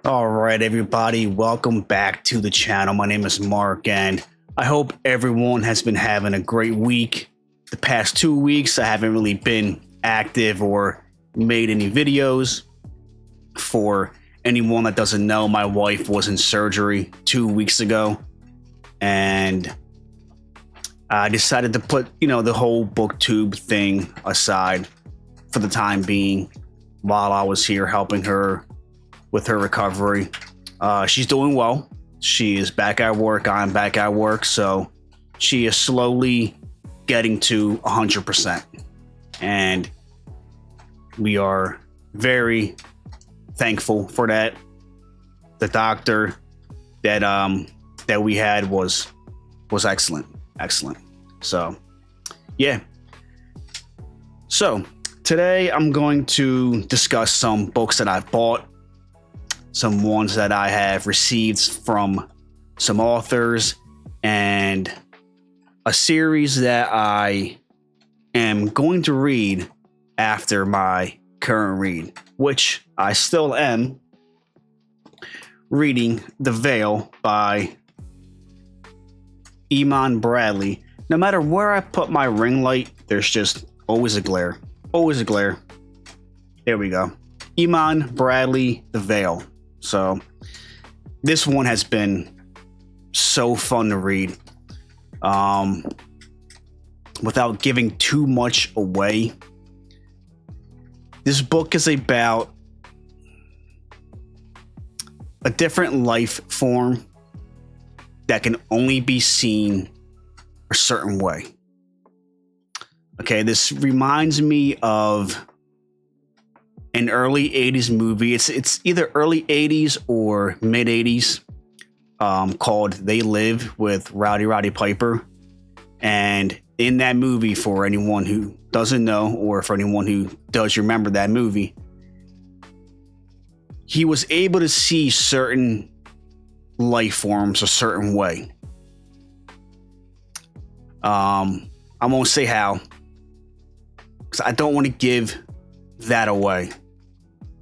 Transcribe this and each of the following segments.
All right, everybody, welcome back to the channel. My name is Mark, and I hope everyone has been having a great week. The past 2 weeks, I haven't really been active or made any videos. For anyone that doesn't know, my wife was in surgery 2 weeks ago, and I decided to put, the whole booktube thing aside for the time being while I was here helping her with her recovery. She's doing well. She is back at work. I'm back at work. So she is slowly getting to 100%. And we are very thankful for that. The doctor that we had was excellent. Excellent. So, yeah. So, today I'm going to discuss some books that I've bought, some ones that I have received from some authors, and a series that I am going to read after my current read, which I still am reading The Veil by Iman Bradley. No matter where I put my ring light, there's just always a glare. Always a glare. There we go. Iman Bradley, The Veil. So this one has been so fun to read. Without giving too much away, this book is about a different life form that can only be seen a certain way. Okay, this reminds me of an early 80s movie. It's either early 80s or mid 80s, called They Live with Roddy Piper. And in that movie, for anyone who doesn't know, or for anyone who does remember that movie, he was able to see certain life forms a certain way. I won't say how, because I don't want to give that away,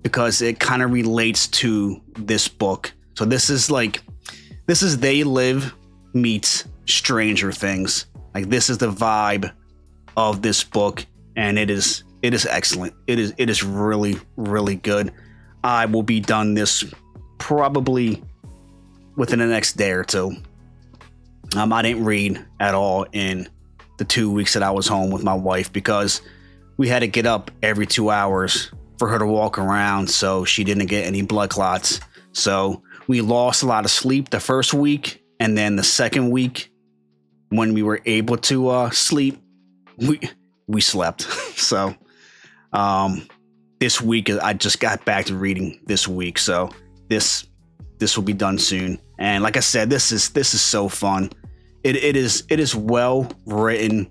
because it kind of relates to this book. So this is They Live meets Stranger Things. Like, this is the vibe of this book, and it is excellent. It is really, really good. I will be done this probably within the next day or two. I didn't read at all in the 2 weeks that I was home with my wife, because we had to get up every 2 hours for her to walk around so she didn't get any blood clots. So we lost a lot of sleep the first week, and then the second week, when we were able to sleep, we slept. So this week, I just got back to reading this week, so this will be done soon. And like I said, this is so fun. It is well written.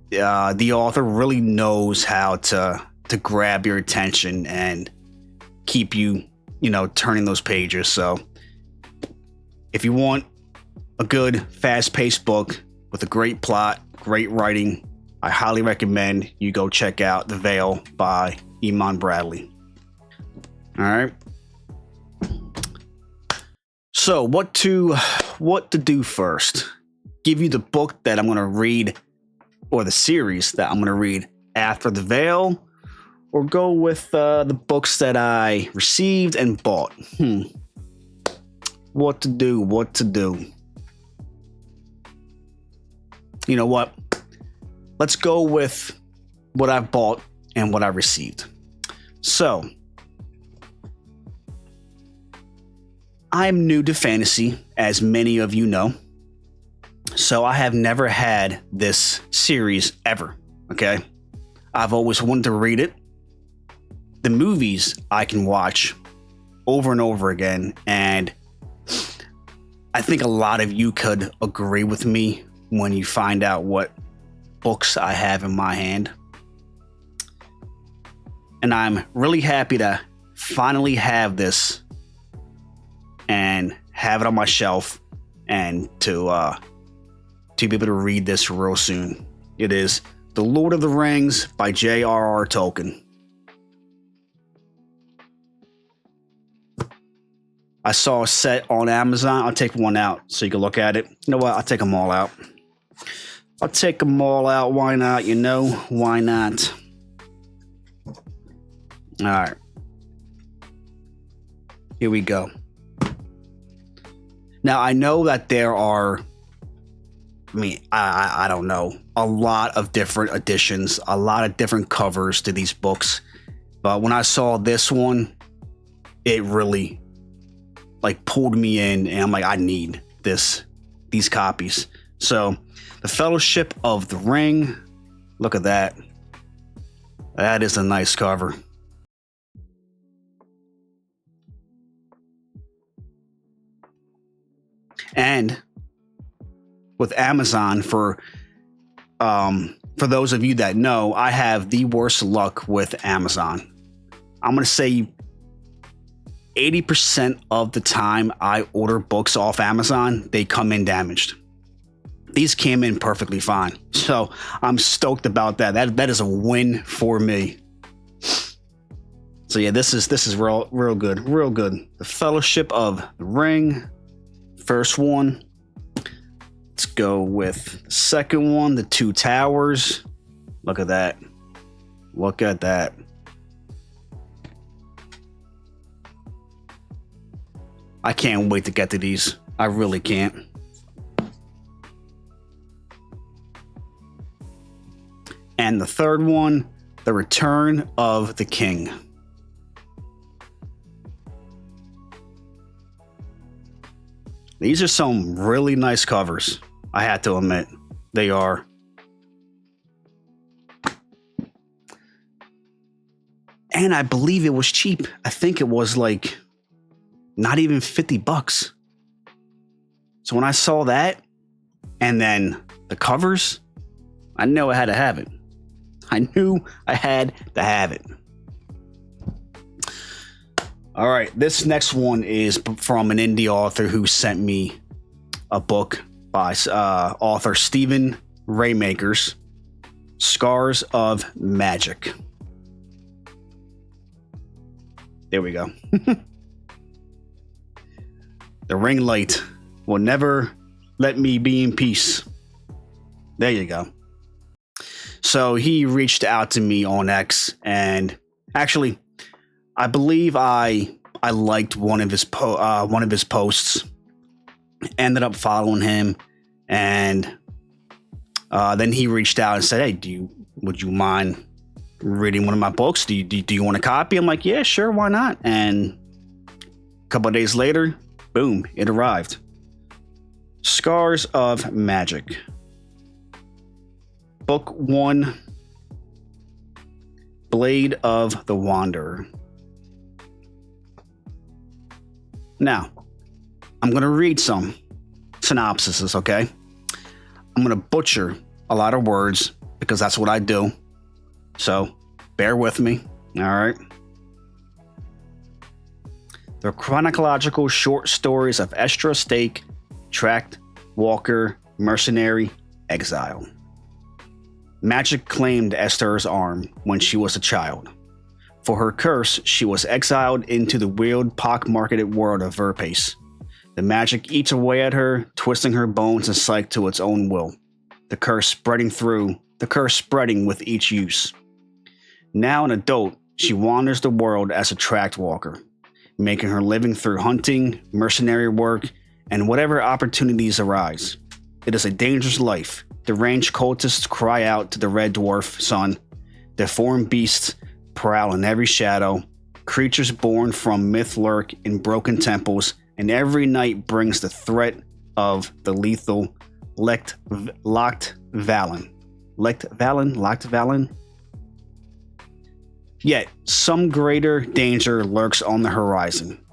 The author really knows how to grab your attention and keep you, turning those pages. So if you want a good, fast-paced book with a great plot, great writing, I highly recommend you go check out The Veil by Iman Bradley. All right. So what to do first? Give you the book that I'm going to read, or the series that I'm going to read after The Veil, or go with the books that I received and bought? What to do? You know what? Let's go with what I've bought and what I received. So, I'm new to fantasy, as many of you know. So I have never had this series ever, okay? I've always wanted to read it. The movies I can watch over and over again, and I think a lot of you could agree with me when you find out what books I have in my hand. And I'm really happy to finally have this and have it on my shelf, and to be able to read this real soon. It is The Lord of the Rings by J.R.R. Tolkien. I saw a set on Amazon. I'll take one out so you can look at it. You know what? I'll take them all out. I'll take them all out. Why not? You know, why not? All right. Here we go. Now, I know that there are, I don't know, a lot of different editions, a lot of different covers to these books. But when I saw this one, it really pulled me in, and I'm like, I need these copies. So the Fellowship of the Ring, look at that. That is a nice cover. And with Amazon, for those of you that know, I have the worst luck with Amazon. I'm going to say 80% of the time I order books off Amazon, they come in damaged. These came in perfectly fine. So I'm stoked about that. That is a win for me. So yeah, this is real good. Real good. The Fellowship of the Ring. First one. Let's go with the second one, the Two Towers. Look at that. Look at that. I can't wait to get to these. I really can't. And the third one, The Return of the King. These are some really nice covers. I had to admit, they are. And I believe it was cheap. I think it was not even $50. So when I saw that and then the covers, I knew I had to have it. I knew I had to have it. All right, this next one is from an indie author who sent me a book by author Stephen Raymakers, Scars of Magic. There we go. The ring light will never let me be in peace. There you go. So he reached out to me on X, and actually, I believe I liked one of his posts. Ended up following him, and then he reached out and said, "Hey, would you mind reading one of my books? Do you want a copy?" I'm like, "Yeah, sure, why not?" And a couple of days later, boom, it arrived. Scars of Magic. Book 1, Blade of the Wanderer. Now, I'm going to read some synopsises, okay? I'm going to butcher a lot of words because that's what I do. So, bear with me, all right? The chronological short stories of Estra Stake, Tract Walker, Mercenary, Exile. Magic claimed Esther's arm when she was a child. For her curse, she was exiled into the weird, pock-marketed world of Verpace. The magic eats away at her, twisting her bones and psyche to its own will. The curse spreading with each use. Now an adult, she wanders the world as a tract walker, making her living through hunting, mercenary work, and whatever opportunities arise. It is a dangerous life. Deranged cultists cry out to the Red Dwarf Sun. Deformed beasts prowl in every shadow. Creatures born from myth lurk in broken temples, and every night brings the threat of the lethal Locked Valen. Yet, some greater danger lurks on the horizon,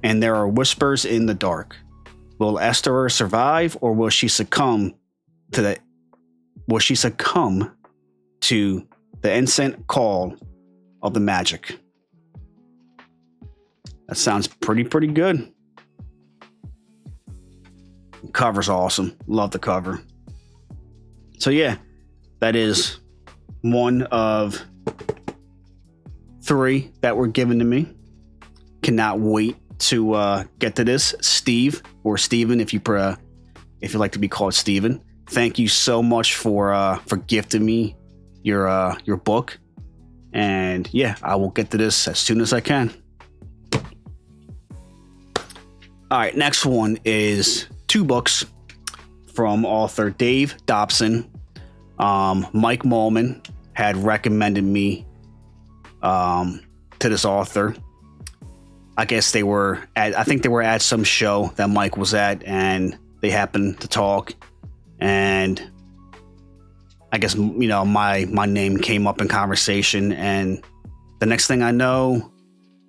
and there are whispers in the dark. Will Esther survive, or will she succumb to the incessant call of the magic? That sounds pretty good. The cover's awesome. Love the cover. So yeah, that is one of 3 that were given to me. Cannot wait to get to this. Steve, or Steven, if you like to be called Steven. Thank you so much for gifting me your book. And yeah, I will get to this as soon as I can. All right, next one is 2 books from author Dave Dobson. Mike Mullman had recommended me to this author. I guess they were at some show that Mike was at, and they happened to talk, and I guess, you know, my name came up in conversation, and the next thing I know,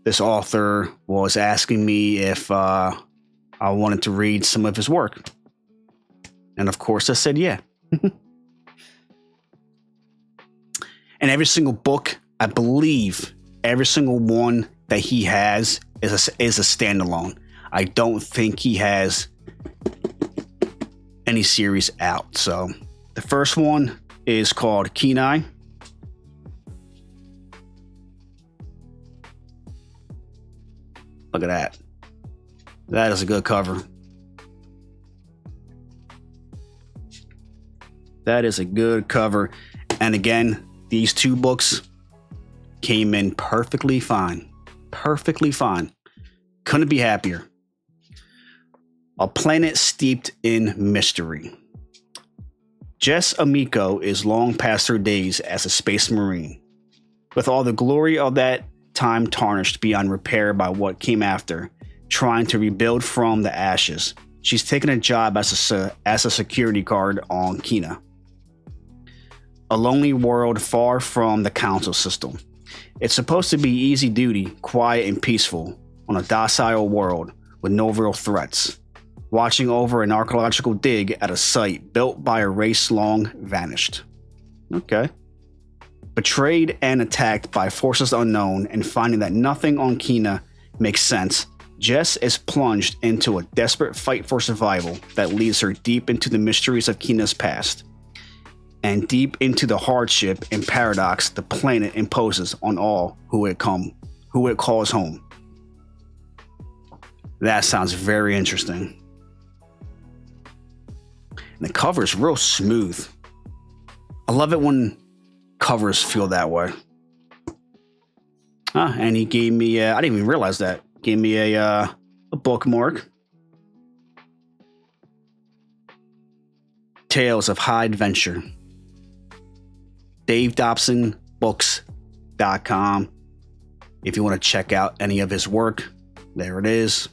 this author was asking me if I wanted to read some of his work. And of course I said yeah. And every single book, I believe every single one that he has is a standalone. I don't think he has any series out. So the first one is called Kenai. Look at that. That is a good cover. That is a good cover. And again, these 2 books came in perfectly fine. Perfectly fine. Couldn't be happier. A Planet Steeped in Mystery. Jess Amico is long past her days as a space marine. With all the glory of that time tarnished beyond repair by what came after, trying to rebuild from the ashes, she's taken a job as a security guard on Kina, a lonely world far from the council system. It's supposed to be easy duty, quiet and peaceful, on a docile world with no real threats, watching over an archaeological dig at a site built by a race long vanished. Okay. Betrayed and attacked by forces unknown, and finding that nothing on Kina makes sense, Jess is plunged into a desperate fight for survival that leads her deep into the mysteries of Kina's past, and deep into the hardship and paradox the planet imposes on all who it calls home. That sounds very interesting. And the cover is real smooth. I love it when covers feel that way. And he gave me, I didn't even realize that. Gave me a bookmark. Tales of High Adventure. DaveDobsonBooks.com. If you want to check out any of his work, there it is.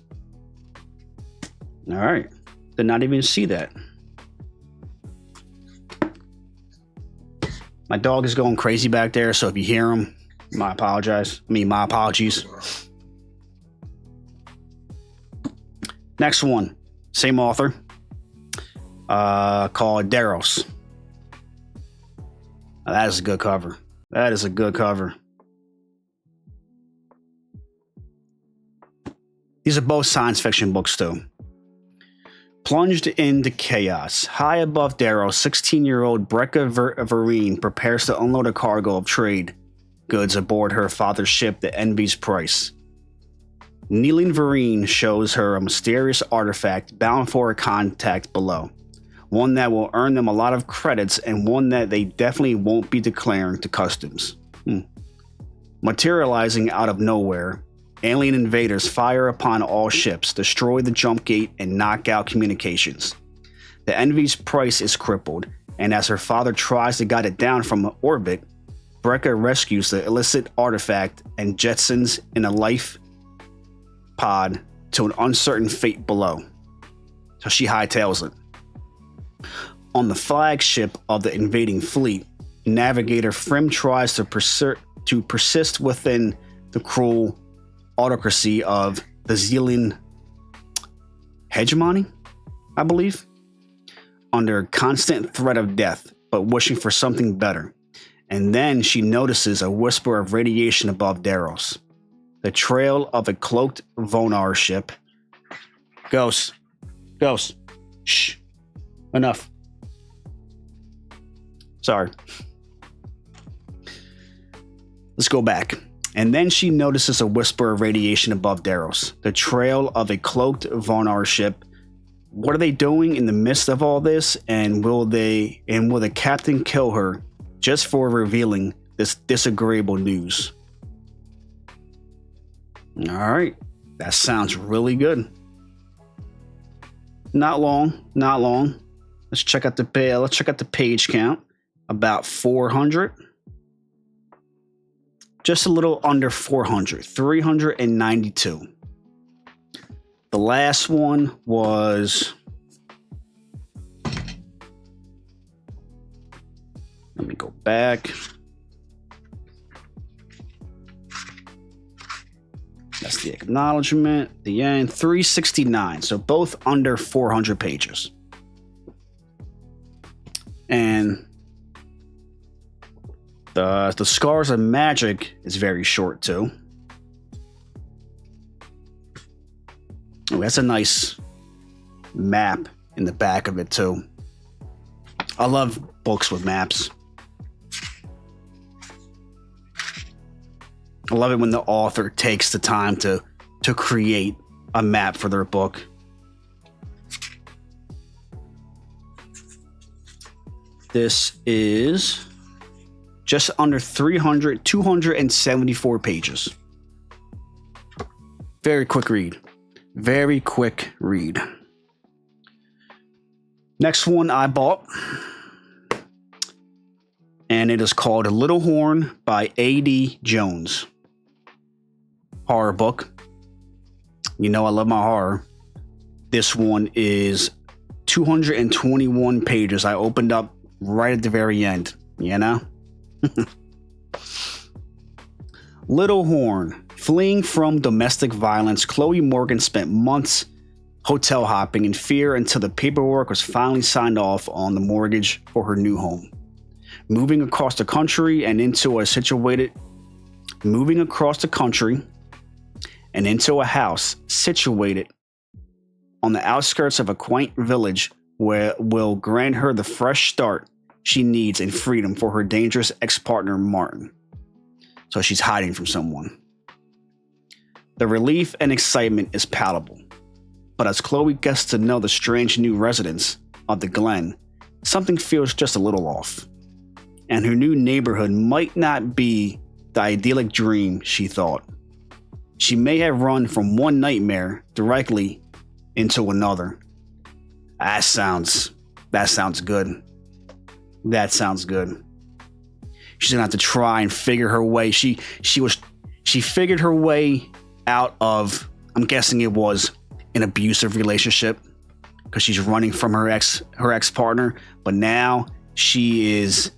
All right. Did not even see that. My dog is going crazy back there, so if you hear him, my apologies. Next one, same author, called Deros. Now, that is a good cover. That is a good cover. These are both science fiction books, too. Plunged into chaos, high above Darrow, 16-year-old Brecca Vereen prepares to unload a cargo of trade goods aboard her father's ship, the Envy's Price. Kneeling Vereen shows her a mysterious artifact bound for a contact below, one that will earn them a lot of credits and one that they definitely won't be declaring to customs. Materializing out of nowhere, alien invaders fire upon all ships, destroy the jump gate, and knock out communications. The Envy's Price is crippled, and as her father tries to guide it down from orbit, Brecca rescues the illicit artifact and jetsons in a life pod to an uncertain fate below. So she hightails it. On the flagship of the invading fleet, navigator Frim tries to persist within the cruel autocracy of the Zealand hegemony, I believe, under constant threat of death, but wishing for something better. And then she notices a whisper of radiation above Deros. The trail of a cloaked Vonar ship. Ghost. Shh. Enough. Sorry. Let's go back. And then she notices a whisper of radiation above Daros, the trail of a cloaked Vonar ship. What are they doing in the midst of all this? And will the captain kill her just for revealing this disagreeable news? All right, that sounds really good. Not long. Let's check out the page count. About 400. Just a little under 400, 392. The last one was, let me go back. That's the acknowledgement, the end, 369. So both under 400 pages. And the Scars of Magic is very short too. Oh, that's a nice map in the back of it too. I love books with maps. I love it when the author takes the time to create a map for their book. This is just under 300, 274 pages. Very quick read. Very quick read. Next one I bought, and it is called Little Horn by A.D. Jones. Horror book. You know I love my horror. This one is 221 pages. I opened up right at the very end, you know? Little Horn. Fleeing from domestic violence, Chloe Morgan spent months hotel hopping in fear until the paperwork was finally signed off on the mortgage for her new home. Moving across the country and into a house situated on the outskirts of a quaint village where will grant her the fresh start she needs and freedom for her dangerous ex-partner Martin. So she's hiding from someone. The relief and excitement is palpable, but as Chloe gets to know the strange new residents of the Glen, something feels just a little off, and her new neighborhood might not be the idyllic dream she thought. She may have run from one nightmare directly into another. That sounds good. That sounds good. She's gonna have to try and figure her way. She figured her way out of, I'm guessing it was an abusive relationship, because she's running from her ex-partner, but now she is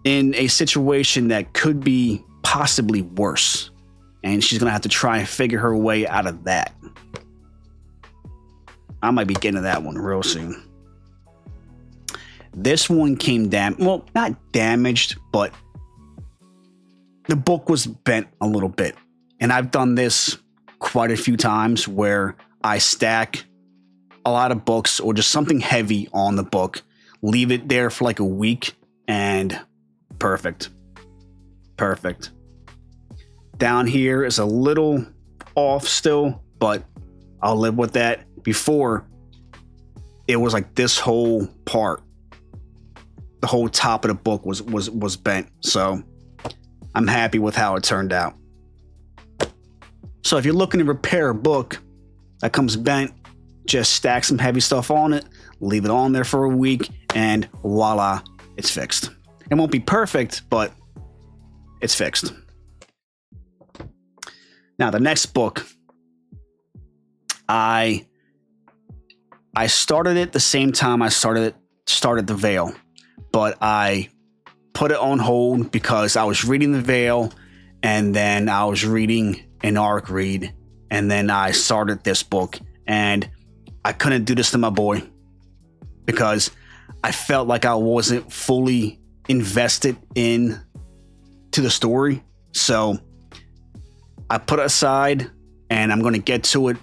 in a situation that could be possibly worse, and she's gonna have to try and figure her way out of that. I might be getting to that one real soon. This one came not damaged, but the book was bent a little bit. And I've done this quite a few times where I stack a lot of books or just something heavy on the book, leave it there for like a week, and perfect. Down here is a little off still, but I'll live with that. Before, it was like this whole part, the whole top of the book was bent. So I'm happy with how it turned out. So if you're looking to repair a book that comes bent, just stack some heavy stuff on it, leave it on there for a week, and voila, it's fixed. It won't be perfect, but it's fixed. Now, the next book, I started it the same time I started The Veil, but I put it on hold because I was reading The Veil, and then I was reading an ARC read, and then I started this book, and I couldn't do this to my boy because I felt like I wasn't fully invested in to the story. So I put it aside, and I'm going to get to it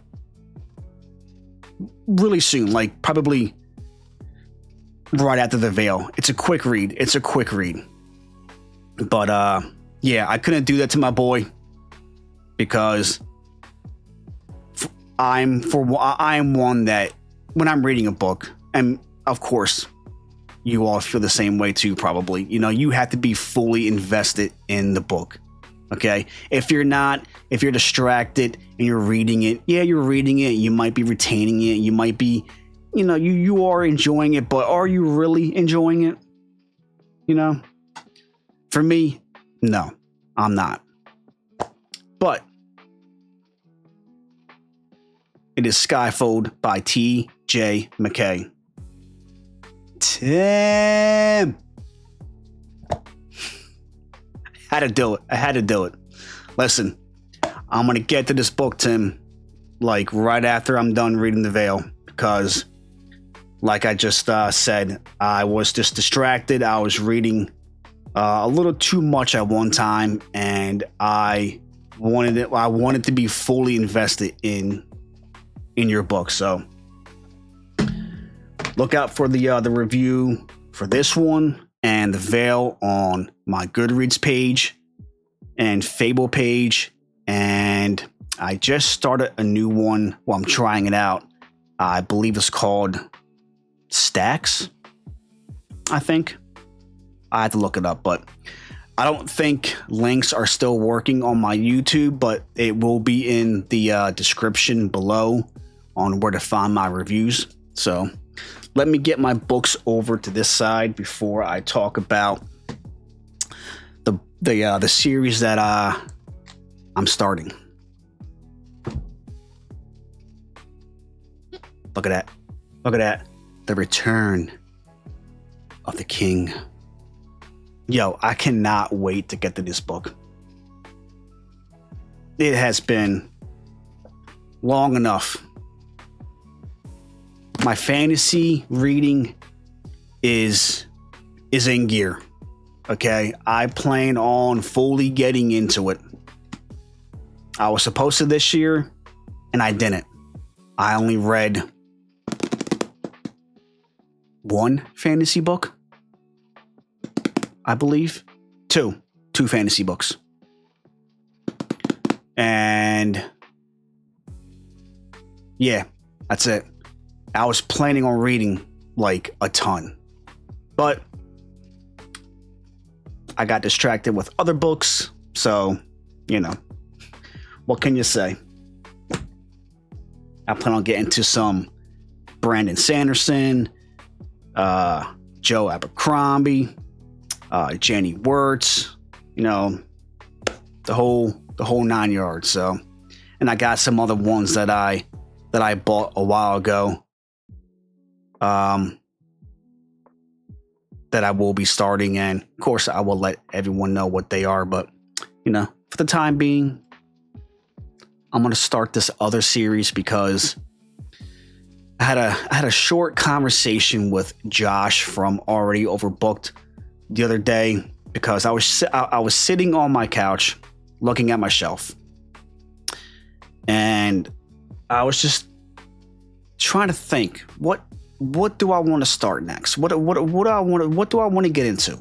really soon, like probably right after The Veil. It's a quick read. But yeah, I couldn't do that to my boy because I'm one that when I'm reading a book, and of course you all feel the same way too, probably, you know, you have to be fully invested in the book. Okay. If you're distracted and you're reading it, yeah, you're reading it. You might be retaining it. You might be, you know, you are enjoying it, but are you really enjoying it? You know, for me, no, I'm not. But it is Skyfold by T.J. McKay. Tim! I had to do it. Listen, I'm going to get to this book, Tim, like right after I'm done reading The Veil, because like I just said, I was just distracted. I was reading a little too much at one time, and I wanted to be fully invested in your book. So look out for the review for this one and The Veil on my Goodreads page and Fable page. And I just started a new one. Well, I'm trying it out. I believe it's called Stacks, I think. I had to look it up, but I don't think links are still working on my YouTube, but it will be in the description below on where to find my reviews. So let me get my books over to this side before I talk about the series that I'm starting. Look at that. Look at that. The Return of the King. Yo, I cannot wait to get to this book. It has been long enough. My fantasy reading is in gear. Okay, I plan on fully getting into it. I was supposed to this year, and I didn't. I only read one fantasy book, I believe. Two fantasy books. And yeah, that's it. I was planning on reading like a ton, but I got distracted with other books. So, you know, what can you say? I plan on getting to some Brandon Sanderson, Joe Abercrombie, Jenny Wirtz, you know, the whole 9 yards. So, and I got some other ones that I bought a while ago, that I will be starting, and of course I will let everyone know what they are. But you know, for the time being, I'm gonna start this other series because I had a short conversation with Josh from Already Overbooked the other day, because I was sitting on my couch looking at my shelf, and I was just trying to think, what do I want to start next? What do I want to get into?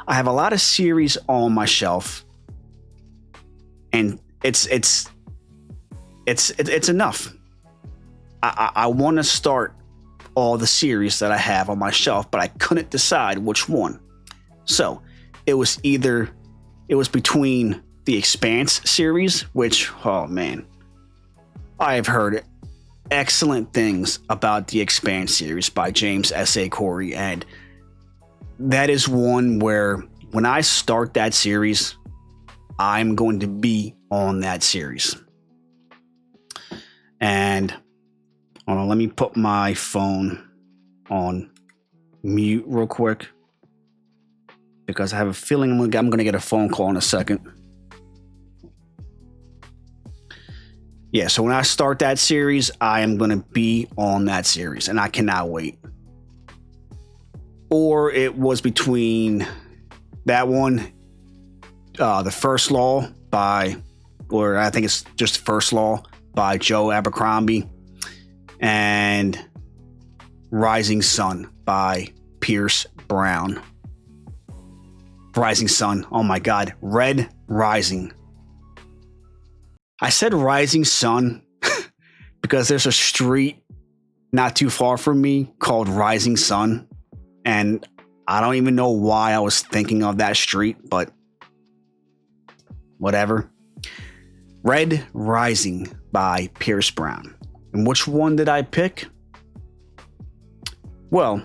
I have a lot of series on my shelf, and it's enough. I want to start all the series that I have on my shelf, but I couldn't decide which one. So it was between the Expanse series, which, oh man, I have heard excellent things about the Expanse series by James S.A. Corey, and that is one where when I start that series, I'm going to be on that series. And hold on, let me put my phone on mute real quick, because I have a feeling I'm going to get a phone call in a second. Yeah, so when I start that series, I am going to be on that series, and I cannot wait. Or it was between that one, The First Law or I think it's just First Law by Joe Abercrombie, and Rising Sun by Pierce Brown. Rising Sun. Oh my God. Red Rising. I said Rising Sun because there's a street not too far from me called Rising Sun. And I don't even know why I was thinking of that street, but whatever. Red Rising by Pierce Brown. And which one did I pick? Well,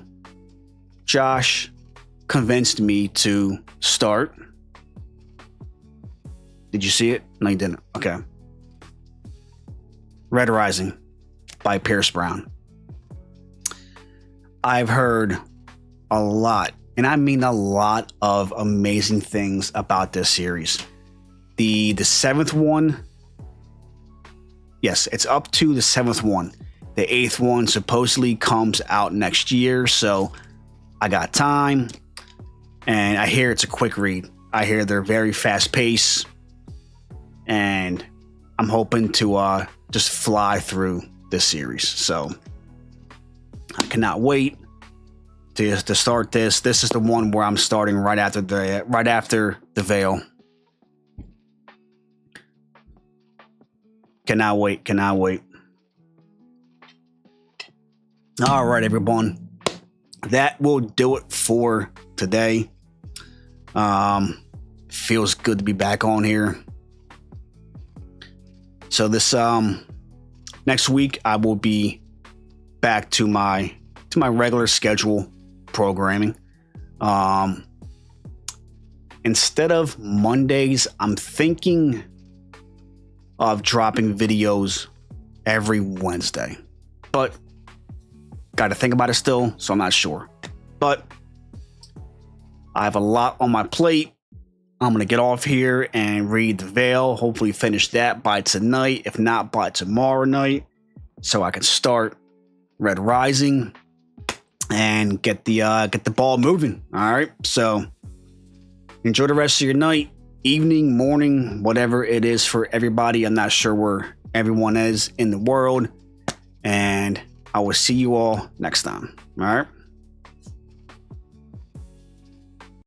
Josh convinced me to start. Did you see it? No, you didn't. Okay. Red Rising by Pierce Brown. I've heard a lot, and I mean a lot of amazing things about this series. The seventh one, yes, it's up to the seventh one. The eighth one supposedly comes out next year, so I got time, and I hear it's a quick read. I hear they're very fast paced, and I'm hoping to just fly through this series. So I cannot wait to start this. This is the one where I'm starting right after the Veil. Cannot wait. All right, everyone. That will do it for today. Feels good to be back on here. So this next week I will be back to my regular schedule programming. Instead of Mondays, I'm thinking of dropping videos every Wednesday, but got to think about it still, so I'm not sure. But I have a lot on my plate. I'm gonna get off here and read The Veil. Hopefully finish that by tonight, if not by tomorrow night, so I can start Red Rising and get the ball moving. All right, so enjoy the rest of your night, evening, morning, whatever it is for everybody. I'm not sure where everyone is in the world, and I will see you all next time. All right.